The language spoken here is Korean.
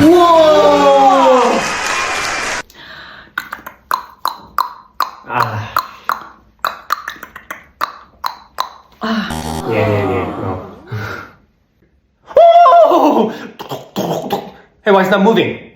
우와! Yeah. Oh! Hey, why is it not moving?